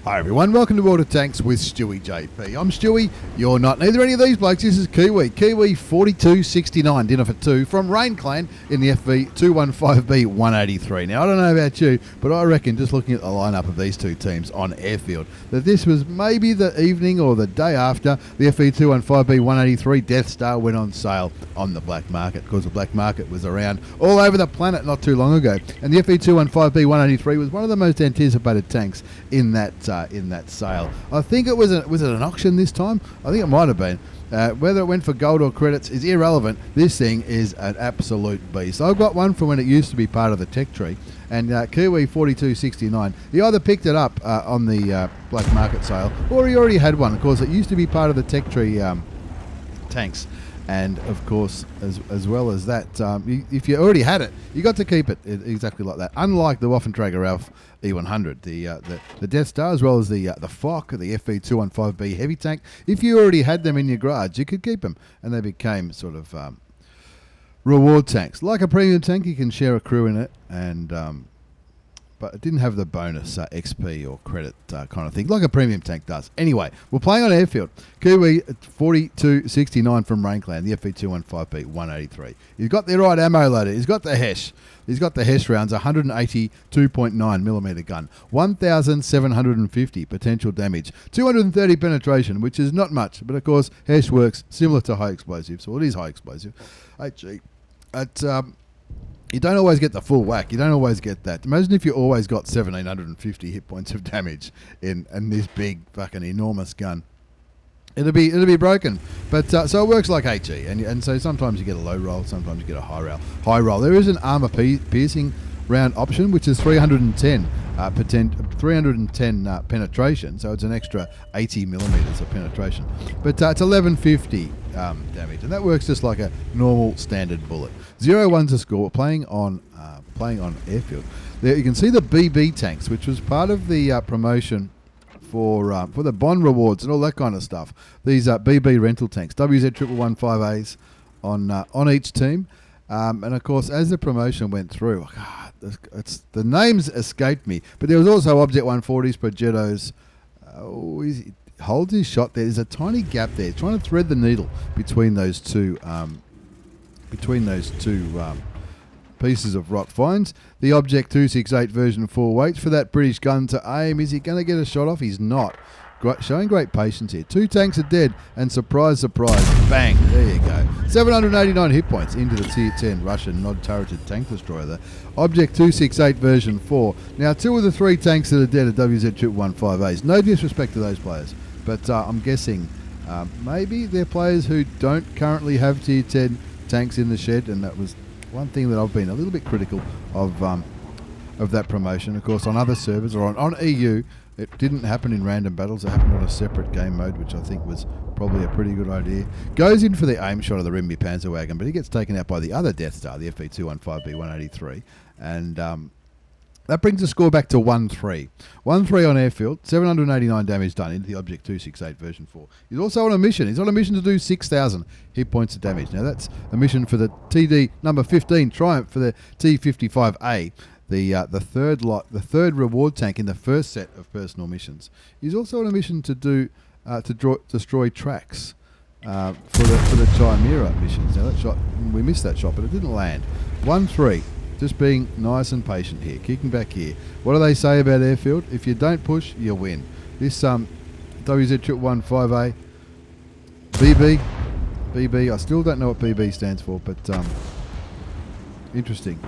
Hi everyone, welcome to World of Tanks with stewiejp. I'm Stewie, you're not neither any of these blokes. This is Kiwi 4269, dinner for two from Rain Clan in the FV215b 183. Now I don't know about you, but I reckon just looking at the lineup of these two teams on airfield that this was maybe the evening or the day after the FV215b 183 Death Star went on sale on the black market, because the black market was around all over the planet not too long ago, and the FV215b 183 was one of the most anticipated tanks in that sale. I think was it an auction this time? I think it might have been. Whether it went for gold or credits is irrelevant. This thing is an absolute beast. I've got one from when it used to be part of the tech tree, and Kiwi 4269, he either picked it up on the black market sale, or he already had one. Of course, it used to be part of the tech tree tanks. And of course, as well as that, if you already had it, you got to keep it exactly like that. Unlike the Waffenträger Ralph E100, the Death Star, as well as the FOC, the FV215b heavy tank, if you already had them in your garage, you could keep them, and they became sort of reward tanks. Like a premium tank, you can share a crew in it, and but it didn't have the bonus XP or credit kind of thing, like a premium tank does. Anyway, we're playing on airfield. Kiwi 4269 from Rain Clan, the FV215b 183. He's got the right ammo loader. He's got the Hesh. He's got the Hesh rounds, 182.9mm gun, 1,750 potential damage, 230 penetration, which is not much, but of course Hesh works similar to high explosive, so it is high explosive. HE. You don't always get the full whack. You don't always get that. Imagine if you always got 1,750 hit points of damage in this big fucking enormous gun. It'll be broken. But so it works like HE, and so sometimes you get a low roll, sometimes you get a high roll. There is an armor piercing round option, which is 310 penetration, so it's an extra 80mm of penetration. But it's 1150 damage, and that works just like a normal standard bullet. 0-1 to score. Playing on airfield. There you can see the BB tanks, which was part of the promotion for the bond rewards and all that kind of stuff. These BB rental tanks, WZ115As on each team. And of course, as the promotion went through, the names escaped me. But there was also Object 140s, Progettos. He holds his shot there. There's a tiny gap there. Trying to thread the needle between those two pieces of rock. Finds the Object 268 version 4. Waits for that British gun to aim. Is he going to get a shot off? He's not. Showing great patience here. Two tanks are dead, and surprise, surprise, bang, there you go. 789 hit points into the Tier 10 Russian nod-turreted tank destroyer there. Object 268 version 4. Now, two of the three tanks that are dead are WZ115As. No disrespect to those players, but I'm guessing maybe they're players who don't currently have Tier 10 tanks in the shed, and that was one thing that I've been a little bit critical of that promotion. Of course, on other servers, or on EU, it didn't happen in random battles. It happened on a separate game mode, which I think was probably a pretty good idea. Goes in for the aim shot of the Rimby Panzerwagon, but he gets taken out by the other Death Star, the FV215b 183. And that brings the score back to 1-3. 1-3 on airfield, 789 damage done into the Object 268 version 4. He's also on a mission. He's on a mission to do 6,000 hit points of damage. Now, that's a mission for the TD number 15 Triumph for the T55a. The third reward tank in the first set of personal missions. He's also on a mission to destroy tracks for the Chimera missions. Now that shot, we missed that shot, but it didn't land. 1-3, just being nice and patient here, kicking back here. What do they say about airfield? If you don't push, you win. This WZ115A BB. I still don't know what BB stands for, but interesting.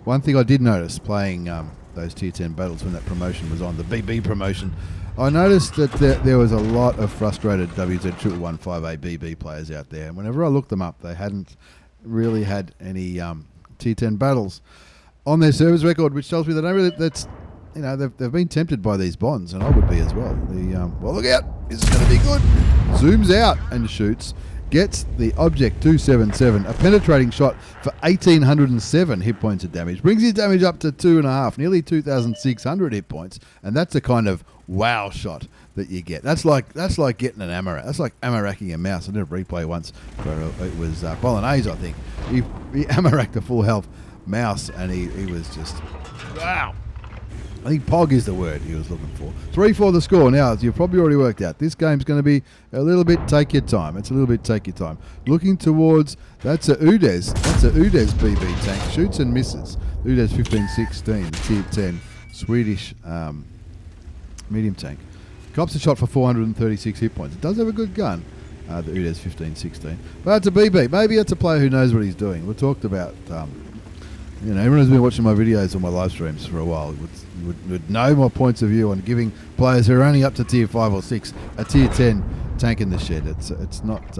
One thing I did notice playing those Tier 10 battles when that promotion was on, the BB promotion, I noticed that there was a lot of frustrated WZ115A BB players out there. And whenever I looked them up, they hadn't really had any Tier 10 battles on their service record, which tells me they don't really. They've been tempted by these bonds, and I would be as well. Well, look out! This is going to be good. Zooms out and shoots. Gets the Object 277, a penetrating shot for 1,807 hit points of damage. Brings his damage up to 2.5, nearly 2,600 hit points. And that's the kind of wow shot that you get. That's like getting an ammo. That's like ammo racking a mouse. I did a replay once where it was Bolognese, I think. He ammo racked a full health mouse, and he was just wow. I think POG is the word he was looking for. 3-4 the score. Now, as you've probably already worked out, this game's going to be a little bit take your time. It's a little bit take your time. Looking towards, that's a UDES. That's a UDES BB tank. Shoots and misses. UDES 1516, tier 10, Swedish medium tank. Cops a shot for 436 hit points. It does have a good gun, the UDES 1516. But it's a BB. Maybe it's a player who knows what he's doing. We talked about... everyone who's been watching my videos or my live streams for a while would know my points of view on giving players who are only up to tier 5 or 6 a tier 10 tank in the shed. It's not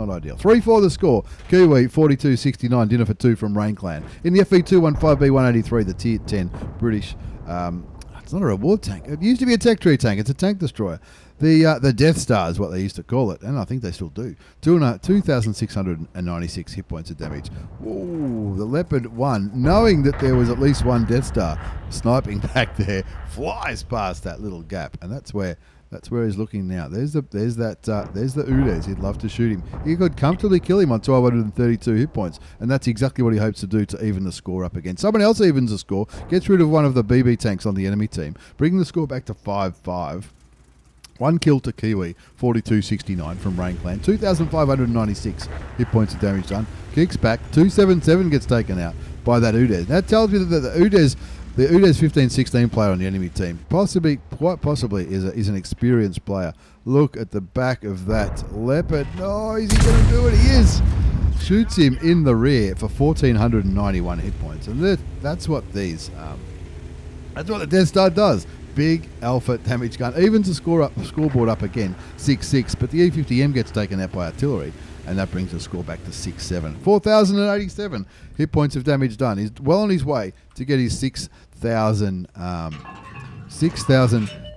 ideal. 3-4 the score. Kiwi 42.69, dinner for 2 from Rain Clan. In the FV215b 183, the tier 10 British. It's not a reward tank. It used to be a tech tree tank. It's a tank destroyer. The Death Star is what they used to call it, and I think they still do. 2,696 hit points of damage. Ooh, the Leopard 1, knowing that there was at least one Death Star sniping back there, flies past that little gap, and that's where he's looking now. There's the UDES. He'd love to shoot him. He could comfortably kill him on 1,232 hit points, and that's exactly what he hopes to do to even the score up again. Someone else evens the score, gets rid of one of the BB tanks on the enemy team, bringing the score back to 5-5. 1 kill to Kiwi, 42.69 from Rain Clan. 2,596 hit points of damage done. Kicks back, 277 gets taken out by that UDES. That tells you that the UDES 15-16 player on the enemy team, quite possibly, is an experienced player. Look at the back of that Leopard. No, is he going to do it? He is. Shoots him in the rear for 1,491 hit points. And that's what the Death Star does. Big alpha damage gun, even to scoreboard up again, 6-6, but the E50M gets taken out by artillery, and that brings the score back to 6-7. 4,087 hit points of damage done. He's well on his way to get his 6,000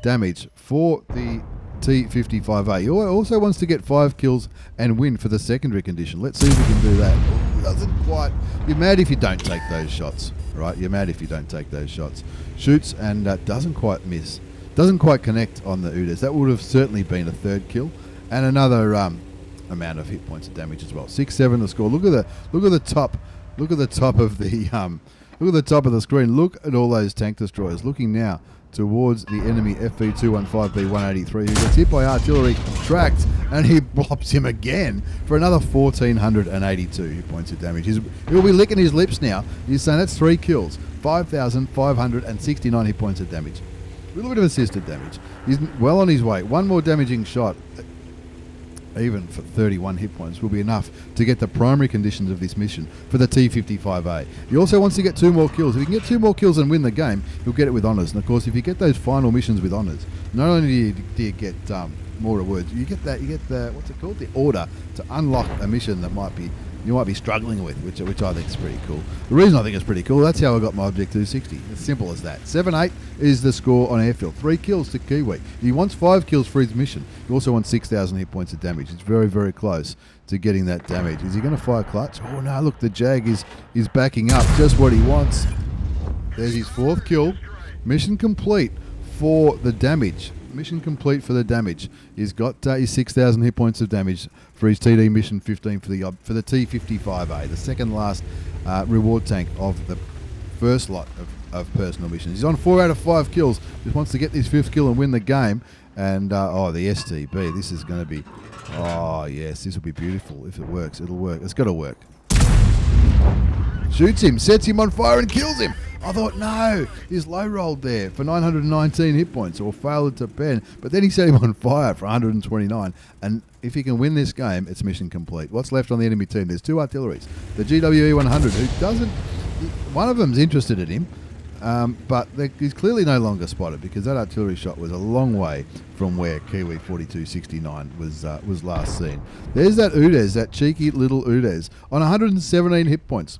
damage for the T55a. He also wants to get 5 kills and win for the secondary condition. Let's see if we can do that. Ooh, doesn't quite. You're mad if you don't take those shots, right? You're mad if you don't take those shots. Shoots and doesn't quite miss. Doesn't quite connect on the UDES. That would have certainly been a 3rd kill and another amount of hit points of damage as well. 6-7 the score. Look at the top. Look at the top of the look at the top of the screen. Look at all those tank destroyers. Looking now towards the enemy FV215b 183, who gets hit by artillery, tracked, and he blops him again for another 1,482 hit points of damage. He'll be licking his lips now. He's saying that's 3 kills, 5,569 hit points of damage. A little bit of assisted damage. He's well on his way. One more damaging shot, even for 31 hit points, will be enough to get the primary conditions of this mission for the T55a. He also wants to get 2 more kills. If he can get 2 more kills and win the game, he'll get it with honours. And of course, if you get those final missions with honours, not only do you get more rewards, you get the what's it called? The order to unlock a mission that you might be struggling with, which I think is pretty cool. The reason I think it's pretty cool, that's how I got my Object 260. It's simple as that. 7-8 is the score on Airfield. 3 kills to Kiwi. He wants 5 kills for his mission. He also wants 6,000 hit points of damage. It's very, very close to getting that damage. Is he going to fire clutch? Oh no, look, the Jag is backing up. Just what he wants. There's his 4th kill. Mission complete for the damage. Mission complete for the damage. He's got his 6,000 hit points of damage for his TD mission 15 for the T55a, the second last reward tank of the first lot of personal missions. He's on 4 out of 5 kills. Just wants to get this 5th kill and win the game. And the STB. This is going to be. Oh yes, this will be beautiful if it works. It'll work. It's got to work. Shoots him, sets him on fire and kills him. I thought, no, he's low rolled there for 919 hit points or failed to pen, but then he set him on fire for 129. And if he can win this game, it's mission complete. What's left on the enemy team? There's 2 artilleries. The GWE 100, who doesn't, one of them's interested in him, but he's clearly no longer spotted because that artillery shot was a long way from where Kiwi 4269 was last seen. There's that UDES, that cheeky little UDES, on 117 hit points.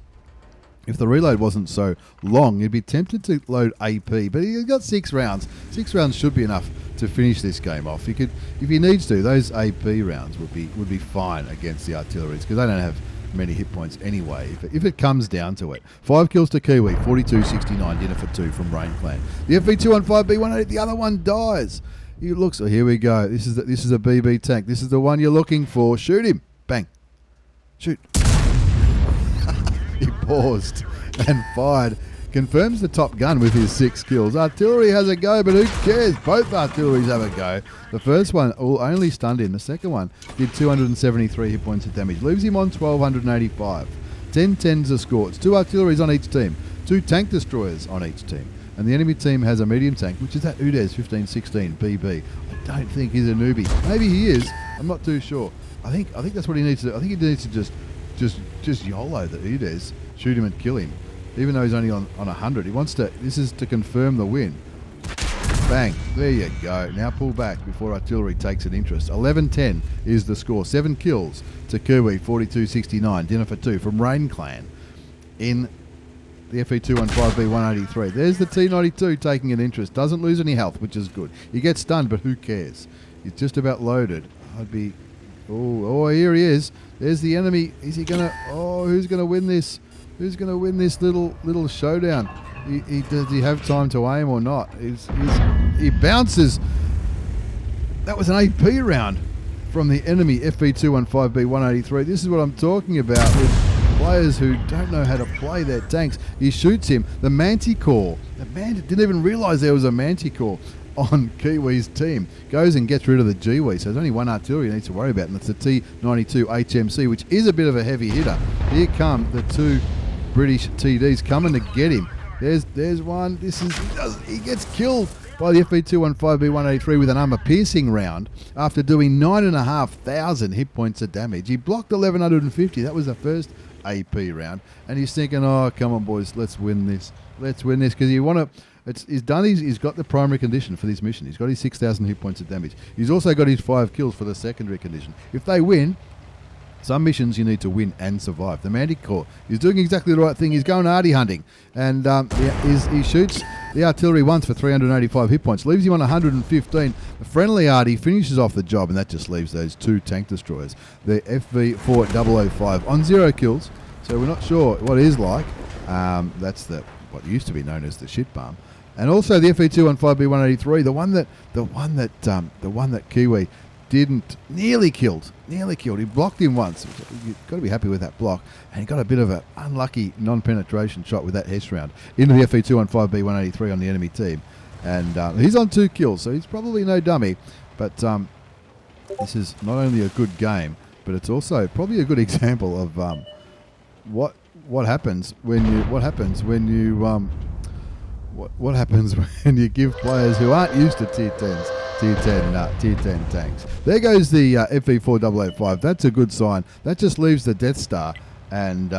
If the reload wasn't so long, you'd be tempted to load AP, but he's got 6 rounds. 6 rounds should be enough to finish this game off. He could, if he needs to, those AP rounds would be fine against the artilleries because they don't have many hit points anyway, if it comes down to it. 5 kills to Kiwi, 42.69, dinner for 2 from Rain Clan. The FV215b 180, the other one dies. He looks, oh, here we go. This is a BB tank. This is the one you're looking for. Shoot him. Bang. Shoot. He paused and fired confirms the top gun with his 6 kills. Artillery has a go, but who cares? Both artilleries have a go. The first one only stunned him. The second one did 273 hit points of damage. Leaves him on 1,285. 10-10's the score. It's 2 artilleries on each team. 2 tank destroyers on each team. And the enemy team has a medium tank, which is that FV215b. I don't think he's a newbie. Maybe he is. I'm not too sure. I think that's what he needs to do. I think he needs to just YOLO the Udes, shoot him and kill him. Even though he's only on 100. He wants to, this is to confirm the win. Bang, there you go. Now pull back before artillery takes an interest. 11-10 is the score. 7 kills to Kiwi, 42-69. Dinner for 2 from Rain Clan in the FV215b 183. There's the T92 taking an interest. Doesn't lose any health, which is good. He gets stunned, but who cares? He's just about loaded. I'd be... Oh, here he is. There's the enemy. Is he going to... Oh, who's going to win this? Who's going to win this little showdown? Does he have time to aim or not? He bounces. That was an AP round from the enemy FV215b 183. This is what I'm talking about with players who don't know how to play their tanks. He shoots him. The Manticore. The man didn't even realise there was a Manticore on Kiwi's team. Goes and gets rid of the GW. So there's only one artillery he needs to worry about, and it's the T92 HMC, which is a bit of a heavy hitter. Here come the 2 British TDs coming to get him. There's one. He gets killed by the FV215b 183 with an armor-piercing round after doing 9,500 hit points of damage. He blocked 1,150. That was the first AP round, and he's thinking, "Oh, come on, boys, let's win this. Let's win this," because you want to. He's got the primary condition for this mission. He's got his 6,000 hit points of damage. He's also got his 5 kills for the secondary condition. If they win. Some missions you need to win and survive. The Manticore is doing exactly the right thing. He's going arty hunting, and he shoots the artillery once for 385 hit points, leaves him on 115. The friendly arty finishes off the job, and that just leaves those 2 tank destroyers. The FV4005 on 0 kills, so we're not sure what it is like. That's what used to be known as the shit bomb, and also the FV215b 183, the one that Kiwi didn't nearly killed. He blocked him once. You've got to be happy with that block. And he got a bit of an unlucky non-penetration shot with that Hesh round into the FV215b 183 on the enemy team. And he's on 2 kills, so he's probably no dummy. But this is not only a good game, but it's also probably a good example of what happens when you give players who aren't used to tier 10 tanks. There goes the FV4005. That's a good sign. That just leaves the Death Star, and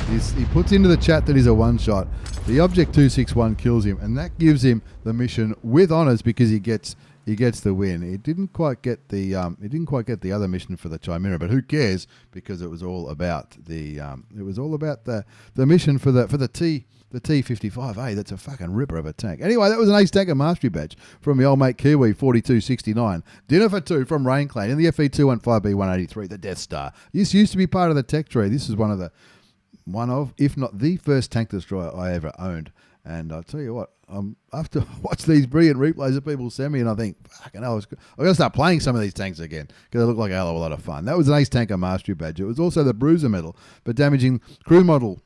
he puts into the chat that he's a one-shot. The Object 261 kills him, and that gives him the mission with honours because he gets the win. He didn't quite get the other mission for the Chimera, but who cares? Because it was all about the mission for the T55a. That's a fucking ripper of a tank. Anyway, that was an Ace Tanker Mastery Badge from the old mate Kiwi 4269. Dinner for 2 from Rain Clan in the FV215b 183, the Death Star. This used to be part of the tech tree. This is one of, if not the first tank destroyer I ever owned. And I'll tell you what, I have to watch these brilliant replays that people send me, and I think, fucking hell, I'm going to start playing some of these tanks again because they look like a hell of a lot of fun. That was an Ace Tanker Mastery Badge. It was also the Bruiser Medal for damaging crew model,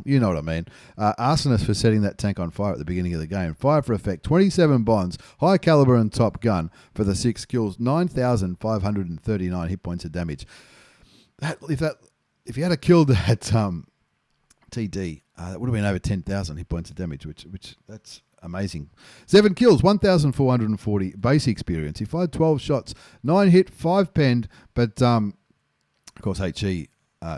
you know what I mean. Arsonist for setting that tank on fire at the beginning of the game. Fire for effect, 27 bonds, high caliber and top gun for the 6 kills, 9,539 hit points of damage. If you had killed that TD, that would have been over 10,000 hit points of damage, which that's amazing. 7 kills, 1,440 base experience. He fired 12 shots, 9 hit, 5 penned, but of course HE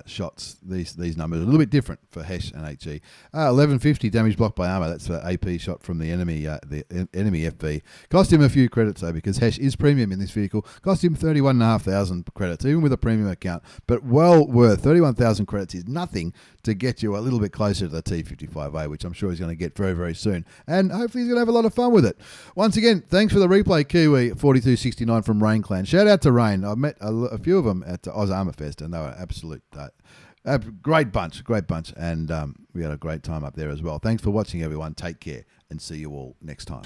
shots, these numbers are a little bit different for Hesh and HE. 1150 damage blocked by armor. That's the AP shot from the enemy FV. Cost him a few credits though, because Hesh is premium in this vehicle. Cost him 31,500 credits, even with a premium account, but well worth. 31,000 credits is nothing to get you a little bit closer to the T55a, which I'm sure he's going to get very, very soon. And hopefully he's going to have a lot of fun with it. Once again, thanks for the replay, Kiwi 4269 from Rain Clan. Shout out to Rain. I've met a few of them at Oz Armour Fest, and they were absolute a great bunch, and we had a great time up there as well. Thanks for watching, everyone. Take care, and see you all next time.